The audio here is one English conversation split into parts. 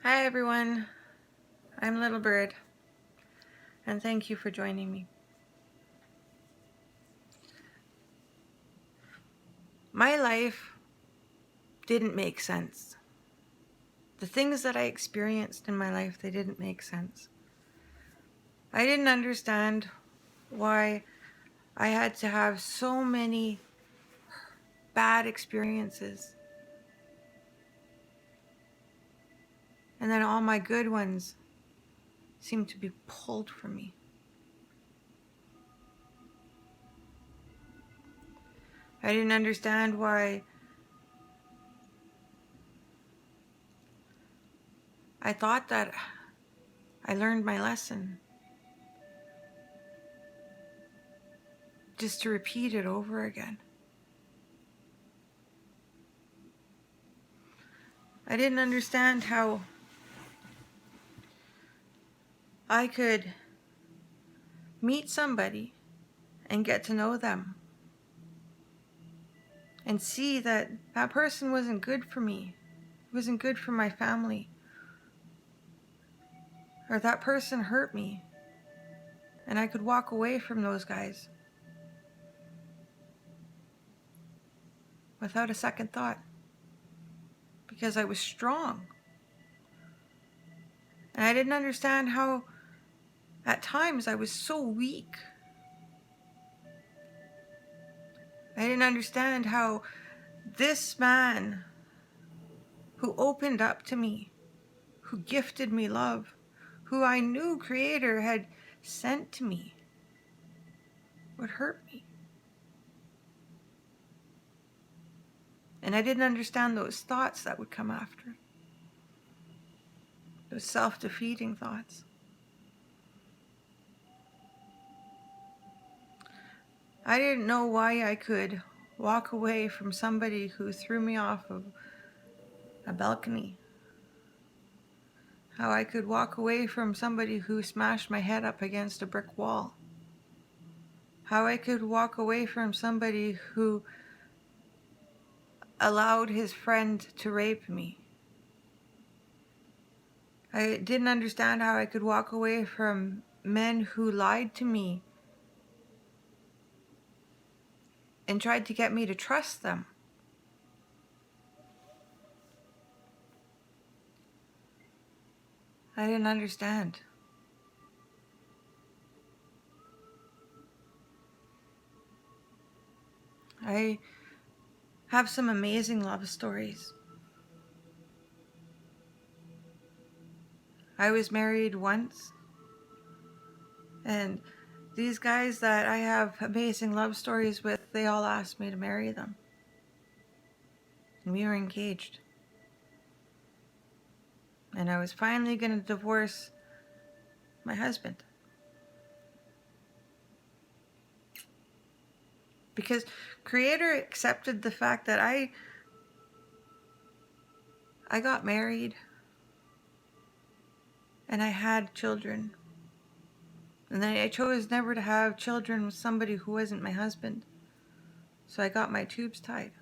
Hi everyone, I'm Little Bird, and thank you for joining me. My life didn't make sense. The things that I experienced in my life, they didn't make sense. I didn't understand why I had to have so many bad experiences, and then all my good ones seemed to be pulled from me. I didn't understand why I thought that I learned my lesson just to repeat it over again. I didn't understand how I could meet somebody and get to know them and see that that person wasn't good for me, wasn't good for my family, or that person hurt me, and I could walk away from those guys without a second thought because I was strong. And I didn't understand how at times I was so weak. I didn't understand how this man who opened up to me, who gifted me love, who I knew Creator had sent to me, would hurt me. And I didn't understand those thoughts that would come after, those self-defeating thoughts. I didn't know why I could walk away from somebody who threw me off of a balcony. How I could walk away from somebody who smashed my head up against a brick wall. How I could walk away from somebody who allowed his friend to rape me. I didn't understand how I could walk away from men who lied to me and tried to get me to trust them. I didn't understand. I have some amazing love stories. I was married once, and these guys that I have amazing love stories with, they all asked me to marry them. And we were engaged. And I was finally going to divorce my husband. Because Creator accepted the fact that I got married and I had children. And then I chose never to have children with somebody who wasn't my husband. So I got my tubes tied.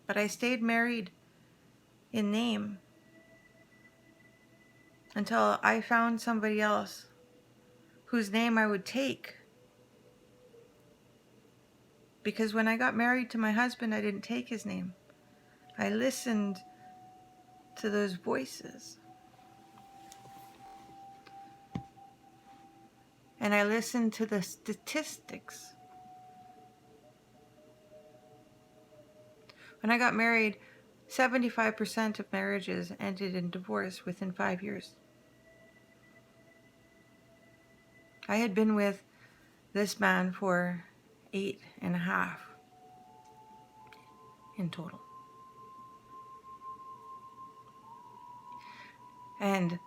But I stayed married in name until I found somebody else whose name I would take. Because when I got married to my husband, I didn't take his name. I listened to those voices. And I listened to the statistics. When I got married, 75% of marriages ended in divorce within 5 years. I had been with this man for 8.5 in total. And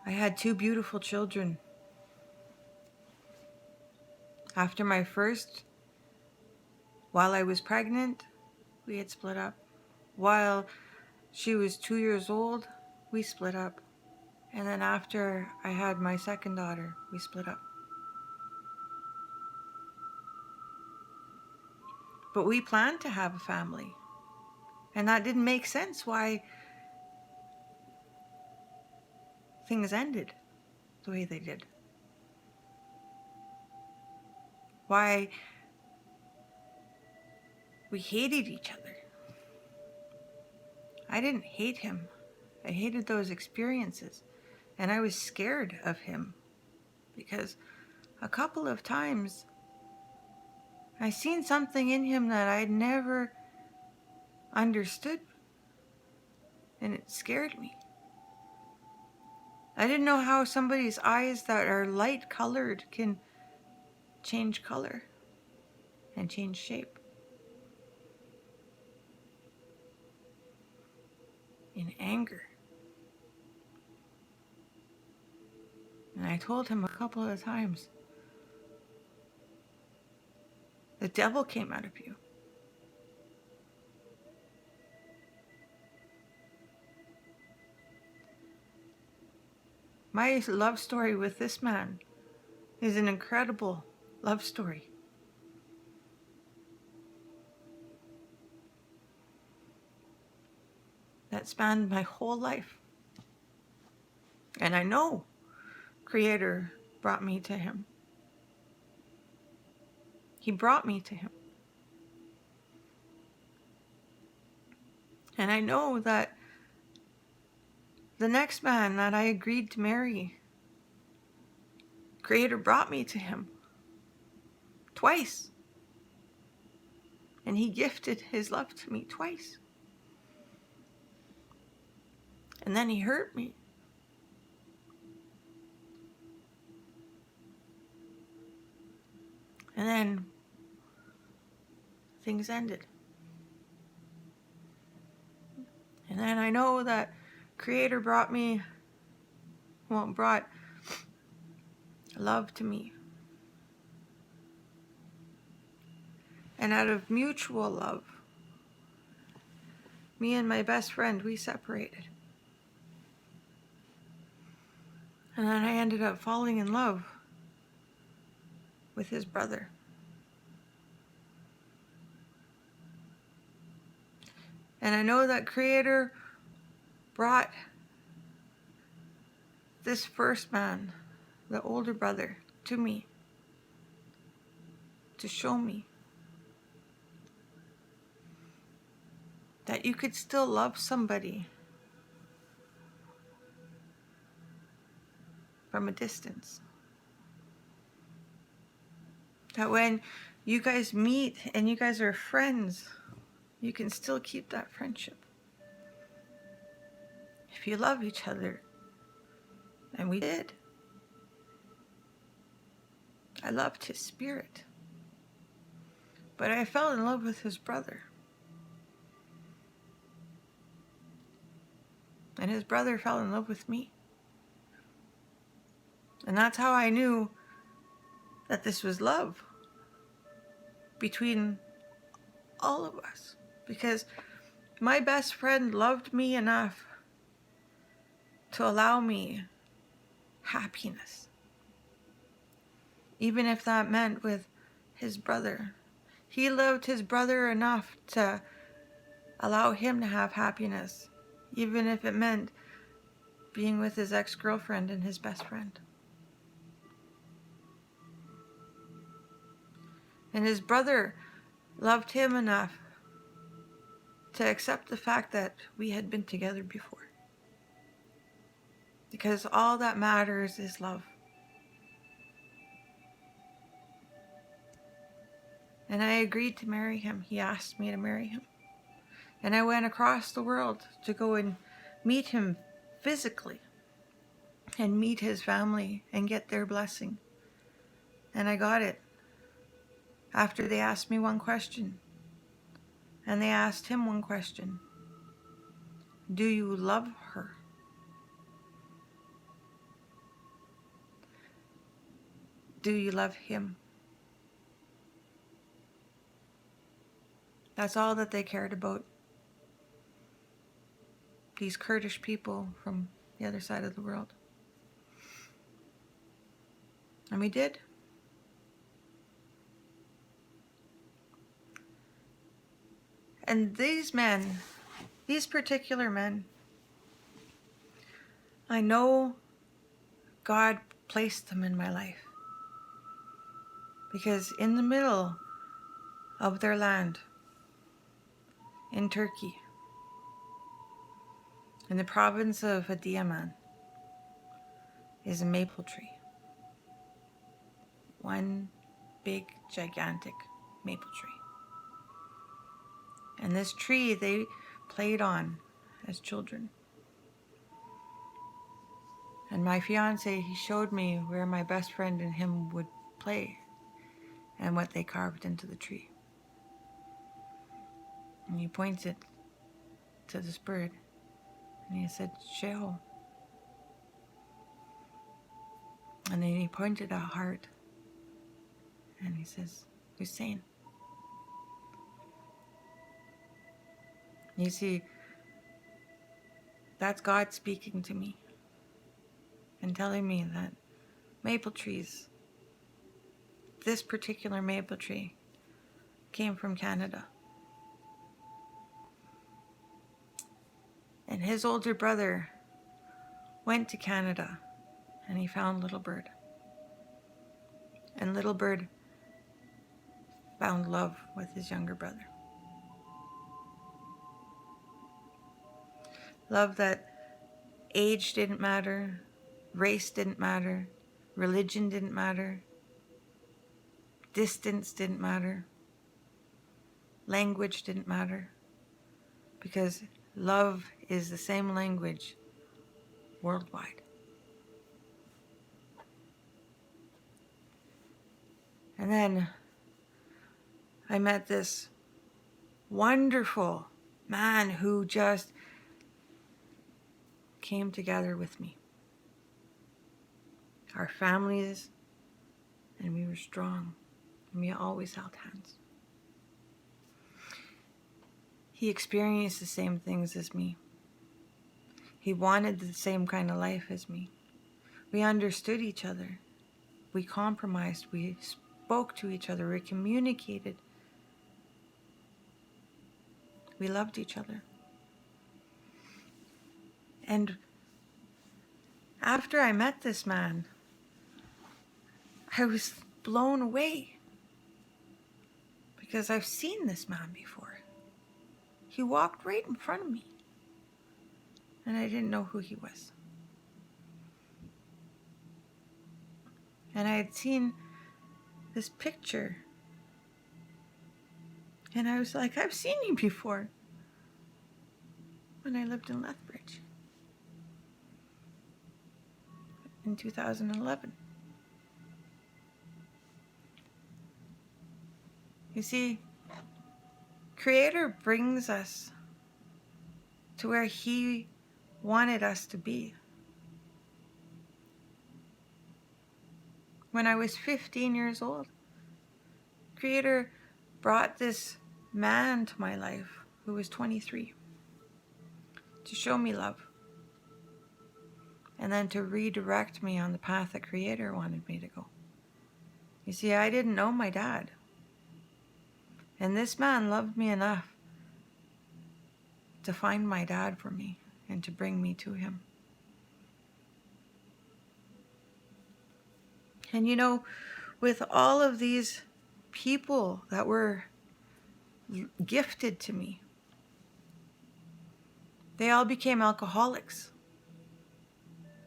I had 2 beautiful children. After my first, while I was pregnant, we had split up. While she was 2 years old, we split up. And then after I had my second daughter, we split up. But we planned to have a family. And that didn't make sense why things ended the way they did. Why we hated each other. I didn't hate him. I hated those experiences. And I was scared of him because a couple of times I seen something in him that I'd never understood, and it scared me. I didn't know how somebody's eyes that are light colored can change color and change shape in anger. And I told him a couple of times, the devil came out of you. My love story with this man is an incredible love story. That spanned my whole life. And I know Creator brought me to him. He brought me to him. And I know that the next man that I agreed to marry, Creator brought me to him twice. And he gifted his love to me twice. And then he hurt me. And then things ended. And then I know that Creator brought love to me. And out of mutual love, me and my best friend, we separated. And then I ended up falling in love with his brother. And I know that Creator brought this first man, the older brother, to me to show me that you could still love somebody from a distance. That when you guys meet and you guys are friends, you can still keep that friendship. If you love each other. And we did. I loved his spirit. But I fell in love with his brother. And his brother fell in love with me. And that's how I knew that this was love between all of us. Because my best friend loved me enough to allow me happiness. Even if that meant with his brother. He loved his brother enough to allow him to have happiness. Even if it meant being with his ex-girlfriend and his best friend. And his brother loved him enough to accept the fact that we had been together before. Because all that matters is love. And I agreed to marry him. He asked me to marry him. And I went across the world to go and meet him physically. And meet his family and get their blessing. And I got it. After they asked me one question. And they asked him one question. Do you love her? Do you love him? That's all that they cared about. These Kurdish people from the other side of the world. And we did. And these men, these particular men, I know God placed them in my life. Because in the middle of their land, in Turkey, in the province of Adıyaman, is a maple tree. One big, gigantic maple tree. And this tree they played on as children. And my fiance, he showed me where my best friend and him would play and what they carved into the tree. And he pointed to this bird and he said, Sheho. And then he pointed at heart and he says, Hussein. You see, that's God speaking to me and telling me that maple trees, this particular maple tree, came from Canada. And his older brother went to Canada and he found Little Bird. And Little Bird found love with his younger brother. Love that age didn't matter, race didn't matter, religion didn't matter, distance didn't matter, language didn't matter, because love is the same language worldwide. And then I met this wonderful man who just came together with me. Our families, and we were strong, and we always held hands. He experienced the same things as me. He wanted the same kind of life as me. We understood each other. We compromised. We spoke to each other. We communicated. We loved each other. And after I met this man, I was blown away because I've seen this man before. He walked right in front of me and I didn't know who he was. And I had seen this picture and I was like, I've seen you before, when I lived in Lethbridge in 2011. You see, Creator brings us to where He wanted us to be. When I was 15 years old, Creator brought this man to my life who was 23 to show me love and then to redirect me on the path that Creator wanted me to go. You see, I didn't know my dad. And this man loved me enough to find my dad for me and to bring me to him. And you know, with all of these people that were gifted to me, they all became alcoholics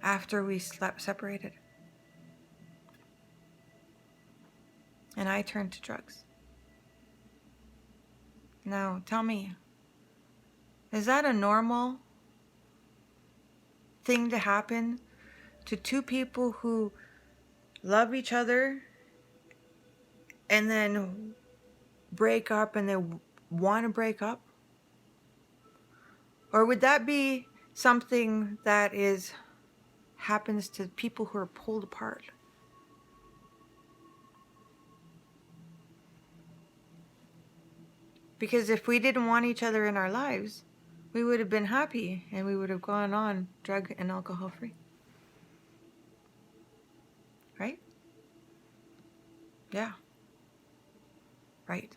after we separated. And I turned to drugs. Now, tell me, is that a normal thing to happen to two people who love each other and then break up and they want to break up? Or would that be something that happens to people who are pulled apart? Because if we didn't want each other in our lives, we would have been happy and we would have gone on drug and alcohol free. Right? Yeah. Right.